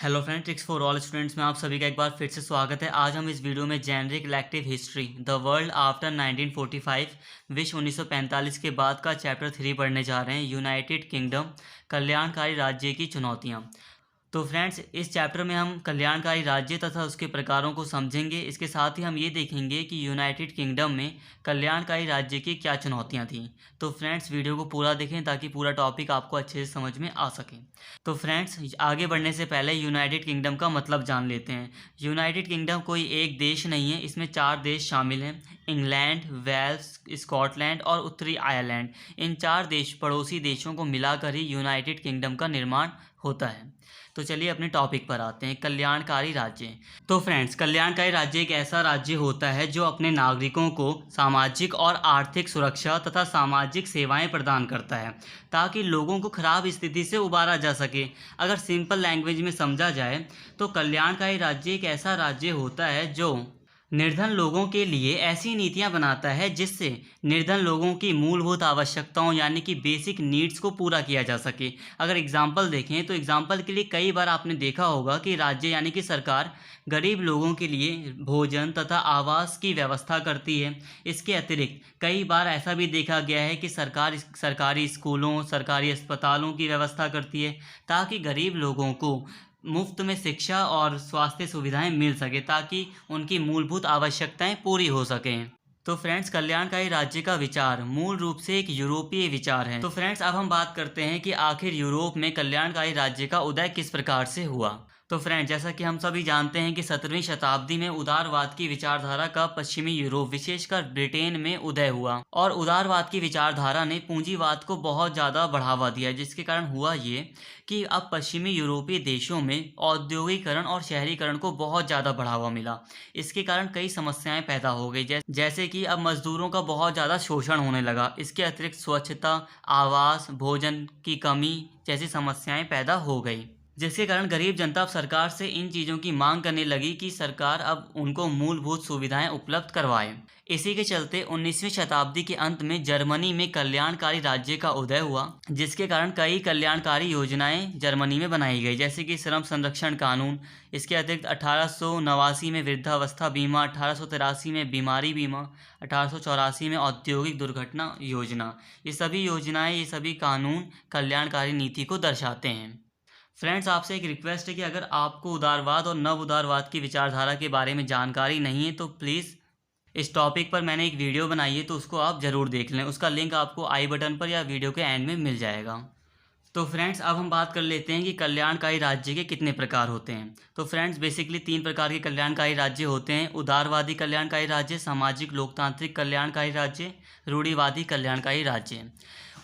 Hello friend, tricks for all students में आप सभी का एक बार फिर से स्वागत है। आज हम इस वीडियो में generic elective history the world after 1945 विश्व 1945 के बाद का चैप्टर 3 पढ़ने जा रहे हैं। यूनाइटेड किंगडम, कल्याणकारी राज्य की चुनौतियाँ। तो फ्रेंड्स, इस चैप्टर में हम कल्याणकारी राज्य तथा उसके प्रकारों को समझेंगे। इसके साथ ही हम ये देखेंगे कि यूनाइटेड किंगडम में कल्याणकारी राज्य की क्या चुनौतियां थीं। तो फ्रेंड्स, वीडियो को पूरा देखें ताकि पूरा टॉपिक आपको अच्छे से समझ में आ सके। तो फ्रेंड्स, आगे बढ़ने से पहले यूनाइटेड किंगडम का मतलब जान लेते हैं। यूनाइटेड किंगडम कोई एक देश नहीं है, इसमें 4 देश शामिल हैं: इंग्लैंड, वेल्स, स्कॉटलैंड और उत्तरी आयरलैंड। इन 4 पड़ोसी देशों को मिलाकर ही यूनाइटेड किंगडम का निर्माण होता है। तो चलिए अपने टॉपिक पर आते हैं, कल्याणकारी राज्य। तो फ्रेंड्स, कल्याणकारी राज्य एक ऐसा राज्य होता है जो अपने नागरिकों को सामाजिक और आर्थिक सुरक्षा तथा सामाजिक सेवाएं प्रदान करता है ताकि लोगों को खराब स्थिति से उबारा जा सके। अगर सिंपल लैंग्वेज में समझा जाए तो कल्याणकारी राज्य एक ऐसा राज्य होता है जो निर्धन लोगों के लिए ऐसी नीतियां बनाता है जिससे निर्धन लोगों की मूलभूत आवश्यकताओं यानी कि बेसिक नीड्स को पूरा किया जा सके। अगर एग्जाम्पल देखें तो एग्जाम्पल के लिए कई बार आपने देखा होगा कि राज्य यानी कि सरकार गरीब लोगों के लिए भोजन तथा आवास की व्यवस्था करती है। इसके अतिरिक्त कई बार ऐसा भी देखा गया है कि सरकार सरकारी स्कूलों, सरकारी अस्पतालों की व्यवस्था करती है ताकि गरीब लोगों को मुफ्त में शिक्षा और स्वास्थ्य सुविधाएं मिल सके, ताकि उनकी मूलभूत आवश्यकताएं पूरी हो सकें। तो फ्रेंड्स, कल्याणकारी राज्य का विचार मूल रूप से एक यूरोपीय विचार है। तो फ्रेंड्स, अब हम बात करते हैं कि आखिर यूरोप में कल्याणकारी राज्य का उदय किस प्रकार से हुआ। तो फ्रेंड्स, जैसा कि हम सभी जानते हैं कि 17वीं शताब्दी में उदारवाद की विचारधारा का पश्चिमी यूरोप, विशेषकर ब्रिटेन में उदय हुआ और उदारवाद की विचारधारा ने पूंजीवाद को बहुत ज़्यादा बढ़ावा दिया, जिसके कारण हुआ ये कि अब पश्चिमी यूरोपीय देशों में औद्योगिकरण और शहरीकरण को बहुत ज़्यादा बढ़ावा मिला। इसके कारण कई समस्याएं पैदा हो गई, जैसे कि अब मजदूरों का बहुत ज़्यादा शोषण होने लगा। इसके अतिरिक्त स्वच्छता, आवास, भोजन की कमी जैसी समस्याएं पैदा हो गई, जिसके कारण गरीब जनता अब सरकार से इन चीज़ों की मांग करने लगी कि सरकार अब उनको मूलभूत सुविधाएं उपलब्ध करवाए। इसी के चलते 19वीं शताब्दी के अंत में जर्मनी में कल्याणकारी राज्य का उदय हुआ, जिसके कारण कई कल्याणकारी योजनाएं जर्मनी में बनाई गई, जैसे कि श्रम संरक्षण कानून। इसके अतिरिक्त 1889 में वृद्धावस्था बीमा, 1883 में बीमारी बीमा, 1884 में औद्योगिक दुर्घटना योजना। ये सभी योजनाएं, ये सभी कानून कल्याणकारी नीति को दर्शाते हैं। फ्रेंड्स, आपसे एक रिक्वेस्ट है कि अगर आपको उदारवाद और नव उदारवाद की विचारधारा के बारे में जानकारी नहीं है तो प्लीज़ इस टॉपिक पर मैंने एक वीडियो बनाई है, तो उसको आप ज़रूर देख लें। उसका लिंक आपको आई बटन पर या वीडियो के एंड में मिल जाएगा। तो फ्रेंड्स, अब हम बात कर लेते हैं कि कल्याणकारी राज्य के कितने प्रकार होते हैं। तो फ्रेंड्स, बेसिकली 3 प्रकार के कल्याणकारी राज्य होते हैं: उदारवादी कल्याणकारी राज्य, सामाजिक लोकतांत्रिक कल्याणकारी राज्य, रूढ़िवादी कल्याणकारी राज्य।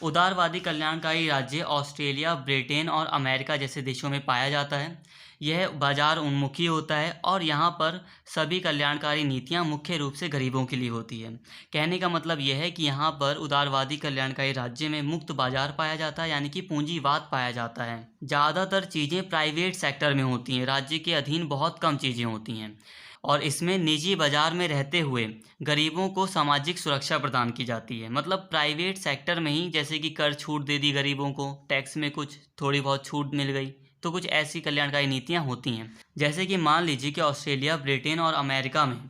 उदारवादी कल्याणकारी राज्य ऑस्ट्रेलिया, ब्रिटेन और अमेरिका जैसे देशों में पाया जाता है। यह बाजार उन्मुखी होता है और यहाँ पर सभी कल्याणकारी नीतियाँ मुख्य रूप से गरीबों के लिए होती है। कहने का मतलब यह है कि यहाँ पर उदारवादी कल्याणकारी राज्य में मुक्त बाजार पाया जाता है, यानी कि पूंजीवाद पाया जाता है। ज़्यादातर चीज़ें प्राइवेट सेक्टर में होती हैं, राज्य के अधीन बहुत कम चीज़ें होती हैं और इसमें निजी बाजार में रहते हुए गरीबों को सामाजिक सुरक्षा प्रदान की जाती है। मतलब प्राइवेट सेक्टर में ही, जैसे कि कर छूट दे दी गरीबों को, टैक्स में कुछ थोड़ी बहुत छूट मिल गई, तो कुछ ऐसी कल्याणकारी नीतियाँ होती हैं। जैसे कि मान लीजिए कि ऑस्ट्रेलिया, ब्रिटेन और अमेरिका में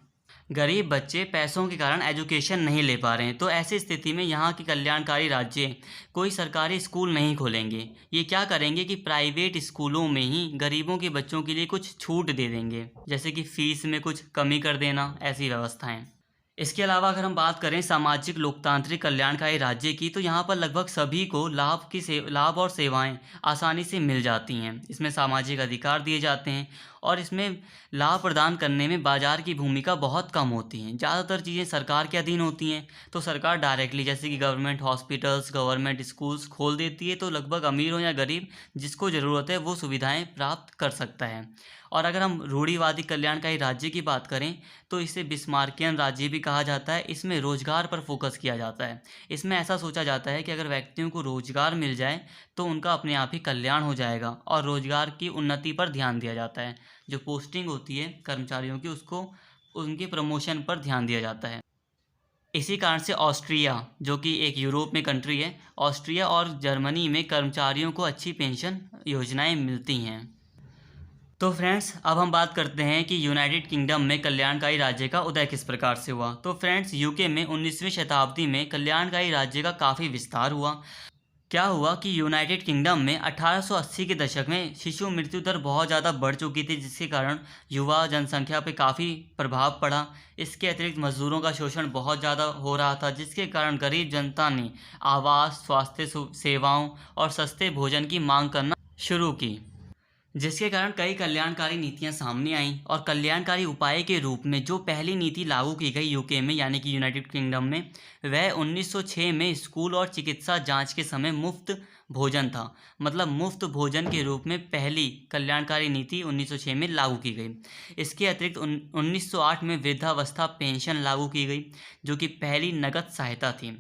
गरीब बच्चे पैसों के कारण एजुकेशन नहीं ले पा रहे हैं, तो ऐसी स्थिति में यहाँ के कल्याणकारी राज्य कोई सरकारी स्कूल नहीं खोलेंगे। ये क्या करेंगे कि प्राइवेट स्कूलों में ही गरीबों के बच्चों के लिए कुछ छूट दे देंगे, जैसे कि फ़ीस में कुछ कमी कर देना, ऐसी व्यवस्थाएं। इसके अलावा अगर हम बात करें सामाजिक लोकतांत्रिक कल्याणकारी राज्य की, तो यहाँ पर लगभग सभी को लाभ और सेवाएं आसानी से मिल जाती हैं। इसमें सामाजिक अधिकार दिए जाते हैं और इसमें लाभ प्रदान करने में बाजार की भूमिका बहुत कम होती है। ज़्यादातर चीज़ें सरकार के अधीन होती हैं, तो सरकार डायरेक्टली, जैसे कि गवर्नमेंट हॉस्पिटल्स, गवर्नमेंट स्कूल्स खोल देती है, तो लगभग अमीर हो या गरीब, जिसको ज़रूरत है वो सुविधाएँ प्राप्त कर सकता है। और अगर हम रूढ़िवादी कल्याणकारी राज्य की बात करें तो इसे बिस्मार्कियन राज्य भी कहा जाता है। इसमें रोजगार पर फोकस किया जाता है। इसमें ऐसा सोचा जाता है कि अगर व्यक्तियों को रोजगार मिल जाए तो उनका अपने आप ही कल्याण हो जाएगा और रोजगार की उन्नति पर ध्यान दिया जाता है। जो पोस्टिंग होती है कर्मचारियों की, उसको उनके प्रमोशन पर ध्यान दिया जाता है। इसी कारण से ऑस्ट्रिया, जो कि एक यूरोप में कंट्री है, ऑस्ट्रिया और जर्मनी में कर्मचारियों को अच्छी पेंशन योजनाएं मिलती हैं। तो फ्रेंड्स अब हम बात करते हैं कि यूनाइटेड किंगडम में कल्याणकारी राज्य का उदय किस प्रकार से हुआ। तो फ्रेंड्स यूके में 19वीं शताब्दी में कल्याणकारी राज्य का काफ़ी विस्तार हुआ। क्या हुआ कि यूनाइटेड किंगडम में 1880 के दशक में शिशु मृत्यु दर बहुत ज़्यादा बढ़ चुकी थी, जिसके कारण युवा जनसंख्या पर काफ़ी प्रभाव पड़ा। इसके अतिरिक्त मजदूरों का शोषण बहुत ज़्यादा हो रहा था, जिसके कारण गरीब जनता ने आवास, स्वास्थ्य सेवाओं और सस्ते भोजन की मांग करना शुरू की, जिसके कारण कई कल्याणकारी नीतियां सामने आईं। और कल्याणकारी उपाय के रूप में जो पहली नीति लागू की गई यूके में यानी कि यूनाइटेड किंगडम में, वह 1906 में स्कूल और चिकित्सा जांच के समय मुफ्त भोजन था। मतलब मुफ्त भोजन के रूप में पहली कल्याणकारी नीति 1906 में लागू की गई। इसके अतिरिक्त 1908 में वृद्धावस्था पेंशन लागू की गई, जो कि पहली नगद सहायता थी।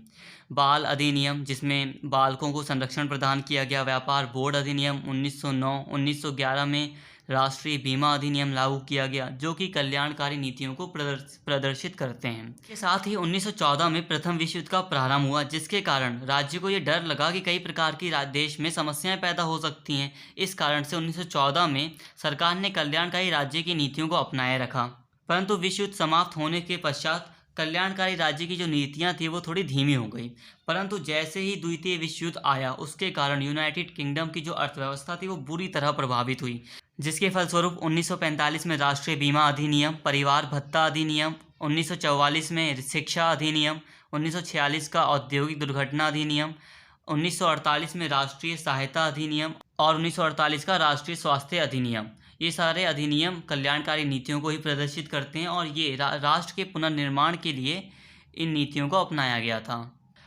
बाल अधिनियम, जिसमें बालकों को संरक्षण प्रदान किया गया। व्यापार बोर्ड अधिनियम 1909। 1911 में राष्ट्रीय बीमा अधिनियम लागू किया गया, जो कि कल्याणकारी नीतियों को प्रदर्शित करते हैं। इसके साथ ही 1914 में प्रथम विश्व युद्ध का प्रारंभ हुआ, जिसके कारण राज्य को ये डर लगा कि कई प्रकार की देश में समस्याएं पैदा हो सकती हैं। इस कारण से 1914 में सरकार ने कल्याणकारी राज्य की नीतियों को अपनाए रखा। परंतु विश्व युद्ध समाप्त होने के पश्चात कल्याणकारी राज्य की जो नीतियां थी वो थोड़ी धीमी हो गई। परंतु जैसे ही द्वितीय विश्व युद्ध आया, उसके कारण यूनाइटेड किंगडम की जो अर्थव्यवस्था थी वो बुरी तरह प्रभावित हुई, जिसके फलस्वरूप 1945 में राष्ट्रीय बीमा अधिनियम, परिवार भत्ता अधिनियम, 1944 में शिक्षा अधिनियम, 1946 का औद्योगिक दुर्घटना अधिनियम, 1948 में राष्ट्रीय सहायता अधिनियम और 1948 का राष्ट्रीय स्वास्थ्य अधिनियम, ये सारे अधिनियम कल्याणकारी नीतियों को ही प्रदर्शित करते हैं और ये राष्ट्र के पुनर्निर्माण के लिए इन नीतियों को अपनाया गया था।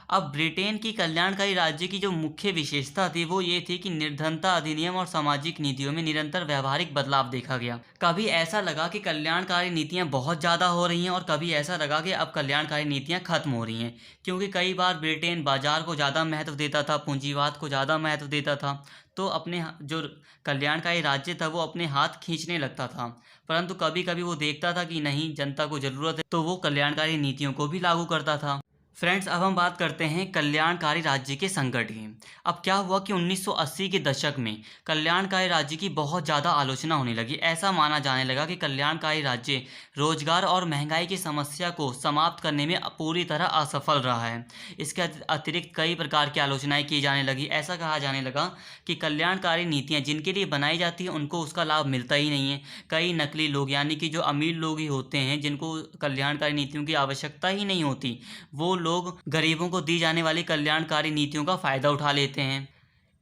अब ब्रिटेन की कल्याणकारी राज्य की जो मुख्य विशेषता थी वो ये थी कि निर्धनता अधिनियम और सामाजिक नीतियों में निरंतर व्यावहारिक बदलाव देखा गया। कभी ऐसा लगा कि कल्याणकारी नीतियां बहुत ज़्यादा हो रही हैं और कभी ऐसा लगा कि अब कल्याणकारी नीतियां खत्म हो रही हैं, क्योंकि कई बार ब्रिटेन बाजार को ज़्यादा महत्व देता था, पूंजीवाद को ज़्यादा महत्व देता था, तो अपने जो कल्याणकारी राज्य था वो अपने हाथ खींचने लगता था। परंतु कभी कभी वो देखता था कि नहीं, जनता को ज़रूरत है, तो वो कल्याणकारी नीतियों को भी लागू करता था। फ्रेंड्स अब हम बात करते हैं कल्याणकारी राज्य के संकट की। अब क्या हुआ कि 1980 के दशक में कल्याणकारी राज्य की बहुत ज़्यादा आलोचना होने लगी। ऐसा माना जाने लगा कि कल्याणकारी राज्य रोजगार और महंगाई की समस्या को समाप्त करने में पूरी तरह असफल रहा है। इसके अतिरिक्त कई प्रकार की आलोचनाएं की जाने लगी। ऐसा कहा जाने लगा कि कल्याणकारी नीतियाँ जिनके लिए बनाई जाती हैं उनको उसका लाभ मिलता ही नहीं है। कई नकली लोग यानी कि जो अमीर लोग ही होते हैं, जिनको कल्याणकारी नीतियों की आवश्यकता ही नहीं होती, वो लोग गरीबों को दी जाने वाली कल्याणकारी नीतियों का फ़ायदा उठा लेते हैं।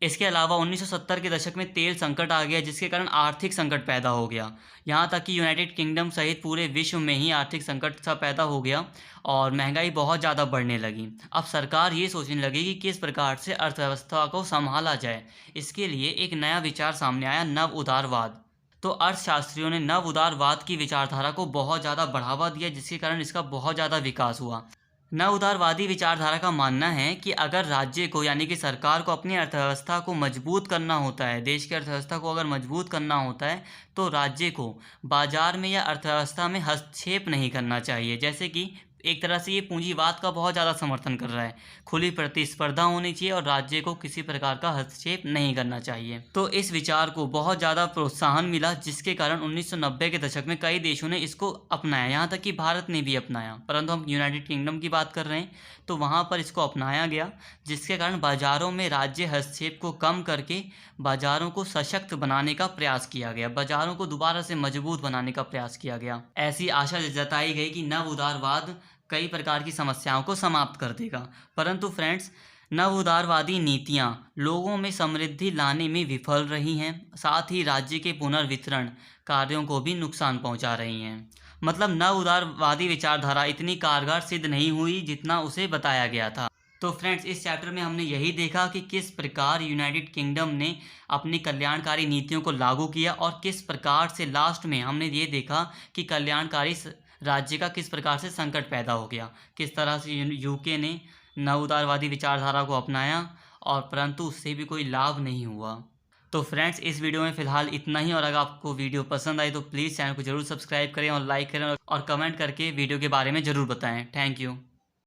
इसके अलावा 1970 के दशक में तेल संकट आ गया, जिसके कारण आर्थिक संकट पैदा हो गया। यहाँ तक कि यूनाइटेड किंगडम सहित पूरे विश्व में ही आर्थिक संकट सा पैदा हो गया और महंगाई बहुत ज़्यादा बढ़ने लगी। अब सरकार ये सोचने लगी कि किस प्रकार से अर्थव्यवस्था को संभाला जाए। इसके लिए एक नया विचार सामने आया, नव उदारवाद। तो अर्थशास्त्रियों ने नव उदारवाद की विचारधारा को बहुत ज़्यादा बढ़ावा दिया, जिसके कारण इसका बहुत ज़्यादा विकास हुआ। नव उदारवादी विचारधारा का मानना है कि अगर राज्य को यानी कि सरकार को अपनी अर्थव्यवस्था को मजबूत करना होता है, देश की अर्थव्यवस्था को अगर मजबूत करना होता है, तो राज्य को बाजार में या अर्थव्यवस्था में हस्तक्षेप नहीं करना चाहिए। जैसे कि एक तरह से ये पूंजीवाद का बहुत ज़्यादा समर्थन कर रहा है। खुली प्रतिस्पर्धा होनी चाहिए और राज्य को किसी प्रकार का हस्तक्षेप नहीं करना चाहिए। तो इस विचार को बहुत ज़्यादा प्रोत्साहन मिला, जिसके कारण 1990 के दशक में कई देशों ने इसको अपनाया, यहाँ तक कि भारत ने भी अपनाया। परंतु हम यूनाइटेड किंगडम की बात कर रहे हैं, तो वहाँ पर इसको अपनाया गया, जिसके कारण बाज़ारों में राज्य हस्तक्षेप को कम करके बाज़ारों को सशक्त बनाने का प्रयास किया गया, बाज़ारों को दोबारा से मजबूत बनाने का प्रयास किया गया। ऐसी आशा जताई गई कि नव उदारवाद कई प्रकार की समस्याओं को समाप्त कर देगा। परंतु फ्रेंड्स, नव उदारवादी नीतियाँ लोगों में समृद्धि लाने में विफल रही हैं, साथ ही राज्य के पुनर्वितरण कार्यों को भी नुकसान पहुंचा रही हैं। मतलब नव उदारवादी विचारधारा इतनी कारगर सिद्ध नहीं हुई जितना उसे बताया गया था। तो फ्रेंड्स, इस चैप्टर में हमने यही देखा कि किस प्रकार यूनाइटेड किंगडम ने अपनी कल्याणकारी नीतियों को लागू किया और किस प्रकार से लास्ट में हमने ये देखा कि कल्याणकारी राज्य का किस प्रकार से संकट पैदा हो गया, किस तरह से यूके ने नव उदारवादी विचारधारा को अपनाया और परंतु उससे भी कोई लाभ नहीं हुआ। तो फ्रेंड्स, इस वीडियो में फ़िलहाल इतना ही, और अगर आपको वीडियो पसंद आई तो प्लीज़ चैनल को ज़रूर सब्सक्राइब करें और लाइक करें और कमेंट करके वीडियो के बारे में ज़रूर बताएं। Thank you.